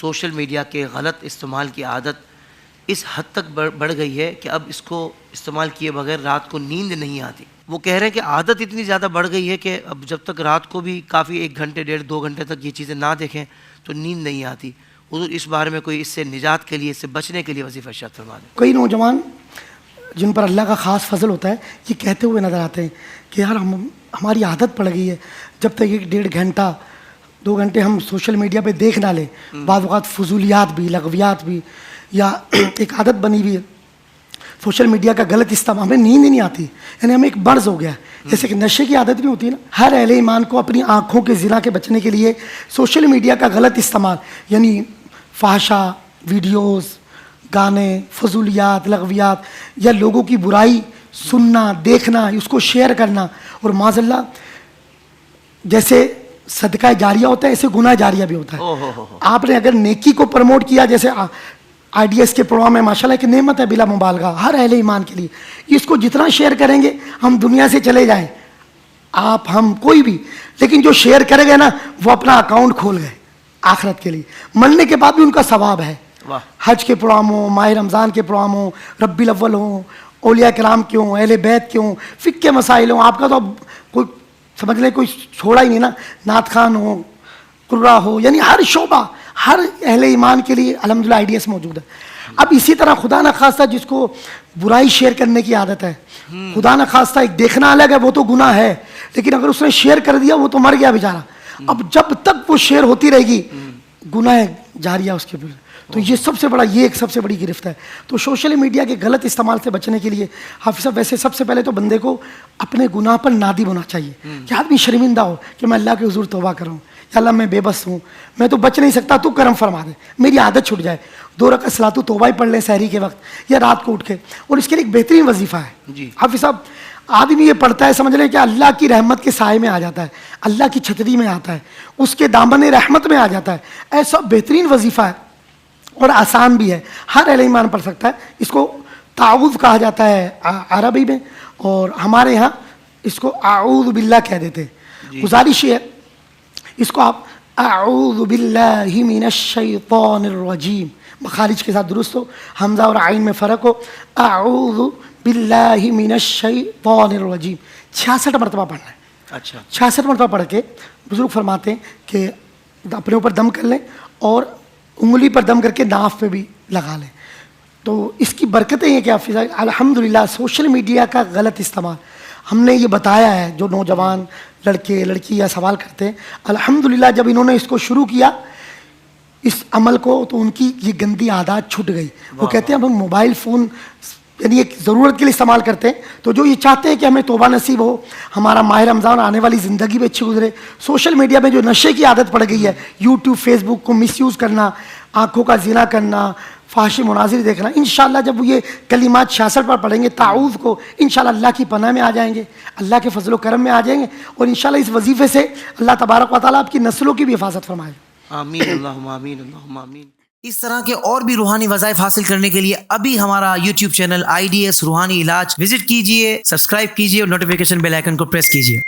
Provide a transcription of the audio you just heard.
Social media کے غلط استعمال کی عادت اس حد تک بڑھ گئی ہے کہ اب اس کو استعمال کیے بغیر رات کو نیند نہیں آتی. وہ کہہ رہے ہیں کہ عادت اتنی زیادہ بڑھ گئی ہے کہ اب جب تک رات کو بھی کافی 1 گھنٹے 1.5-2 گھنٹے تک یہ چیزیں نہ دیکھیں تو نیند نہیں آتی. حضور اس بارے میں کوئی اس سے نجات کے لیے، اس سے بچنے کے لیے وظیفہ ارشاد فرما دیں. کئی نوجوان جن پر اللہ کا خاص فضل ہوتا ہے یہ کہتے ہوئے نظر آتے ہیں کہ یار ہماری عادت پڑ گئی ہے جب تک 1-1.5 گھنٹہ 2 گھنٹے ہم سوشل میڈیا پہ دیکھ نہ لیں. بعض اوقات فضولیات بھی، لغویات بھی، یا ایک عادت بنی ہوئی ہے سوشل میڈیا کا غلط استعمال، ہمیں نیند ہی نہیں آتی. یعنی ہمیں ایک مرض ہو گیا ہے. جیسے کہ نشے کی عادت بھی ہوتی ہے نا. ہر اہل ایمان کو اپنی آنکھوں کے زنا کے بچنے کے لیے سوشل میڈیا کا غلط استعمال، یعنی فحشا ویڈیوز، گانے، فضولیات، لغویات یا لوگوں کی برائی سننا، دیکھنا، اس کو شیئر کرنا، اور معاذ اللہ جیسے صدقہ جاریہ ہوتا ہے ایسے گناہ جاریہ بھی ہوتا ہے. آپ نے اگر نیکی کو پروموٹ کیا، جیسے IDS کے پروگرام میں ماشاءاللہ ایک نعمت ہے بلا مبالغہ ہر اہل ایمان کے لیے، اس کو جتنا شیئر کریں گے ہم دنیا سے چلے جائیں، آپ ہم کوئی بھی، لیکن جو شیئر کرے گا نا وہ اپنا اکاؤنٹ کھول گئے آخرت کے لیے، مرنے کے بعد بھی ان کا ثواب ہے. حج کے پروگرام ہوں، ماہ رمضان کے پروگرام ہوں، ربیع الاول ہوں، اولیاء کرام کے ہوں، اہل بیت کے ہوں، فقہ کے مسائل ہوں، آپ کا تو اب کوئی سمجھ لیں کوئی چھوڑا ہی نہیں نا. نعت خان ہو، قرہ ہو، یعنی ہر شعبہ ہر اہل ایمان کے لیے الحمدللہ IDS موجود ہے. اب اسی طرح خدا نخواستہ جس کو برائی شیئر کرنے کی عادت ہے، خدا نخواستہ ایک دیکھنا الگ ہے، وہ تو گناہ ہے، لیکن اگر اس نے شیئر کر دیا وہ تو مر گیا بیچارہ. اب جب تک وہ شیئر ہوتی رہے گی گناہ جاریہ اس کے اوپر. تو یہ سب سے بڑا، یہ ایک سب سے بڑی گرفت ہے. تو سوشل میڈیا کے غلط استعمال سے بچنے کے لیے حافظ صاحب ویسے سب سے پہلے تو بندے کو اپنے گناہ پر نادم ہونا چاہیے کہ آدمی شرمندہ ہو کہ میں اللہ کے حضور توبہ کروں، یا اللہ میں بے بس ہوں، میں تو بچ نہیں سکتا، تو کرم فرما دے، میری عادت چھٹ جائے. 2 رکعت صلاۃ توبہ ہی پڑھ لیں سحری کے وقت یا رات کو اٹھ کے. اور اس کے لیے ایک بہترین وظیفہ ہے حافظ صاحب، آدمی یہ پڑھتا ہے سمجھ لیں کہ اللہ کی رحمت کے سائے میں آ جاتا ہے، اللہ کی چھتری میں آتا ہے، اس کے دامن رحمت میں آ جاتا ہے. ایسا بہترین وظیفہ ہے اور آسان بھی ہے، ہر اہل ایمان پڑھ سکتا ہے. اس کو تعوذ کہا جاتا ہے عربی میں، اور ہمارے یہاں اس کو اعوذ باللہ کہہ دیتے ہیں. گزارش ہے اس کو آپ اعوذ باللہ من الشیطان الرجیم مخارج کے ساتھ درست ہو، حمزہ اور عین میں فرق ہو. اعوذ باللہ من الشیطان الرجیم 66 مرتبہ پڑھنا ہے. اچھا 66 مرتبہ پڑھ کے بزرگ فرماتے ہیں کہ اپنے اوپر دم کر لیں اور انگلی پر دم کر کے ناف پہ بھی لگا لیں. تو اس کی برکتیں یہ کہ حافظ الحمدللہ سوشل میڈیا کا غلط استعمال ہم نے یہ بتایا ہے. جو نوجوان لڑکے لڑکی یا سوال کرتے ہیں، الحمدللہ جب انہوں نے اس کو شروع کیا اس عمل کو تو ان کی یہ گندی عادات چھٹ گئی. وہ کہتے ہیں اب ہم موبائل فون یعنی ایک ضرورت کے لیے استعمال کرتے ہیں، تو جو یہ چاہتے ہیں کہ ہمیں توبہ نصیب ہو، ہمارا ماہ رمضان آنے والی زندگی بھی اچھی گزرے، سوشل میڈیا میں جو نشے کی عادت پڑ گئی ہے، یوٹیوب فیس بک کو مس یوز کرنا، آنکھوں کا زنا کرنا، فحش مناظر دیکھنا، انشاءاللہ جب وہ یہ کلمات 66 پر پڑھیں گے تعوذ کو، انشاءاللہ اللہ کی پناہ میں آ جائیں گے، اللہ کے فضل و کرم میں آ جائیں گے، اور انشاءاللہ اس وظیفے سے اللہ تبارک و تعالیٰ آپ کی نسلوں کی بھی حفاظت فرمائے. آمین اللہم آمین اللہم آمین. اس طرح کے اور بھی روحانی وظائف حاصل کرنے کے لیے ابھی ہمارا YouTube چینل IDS روحانی علاج وزٹ کیجئے، سبسکرائب کیجئے اور نوٹیفیکیشن بیل آئیکن کو پریس کیجئے.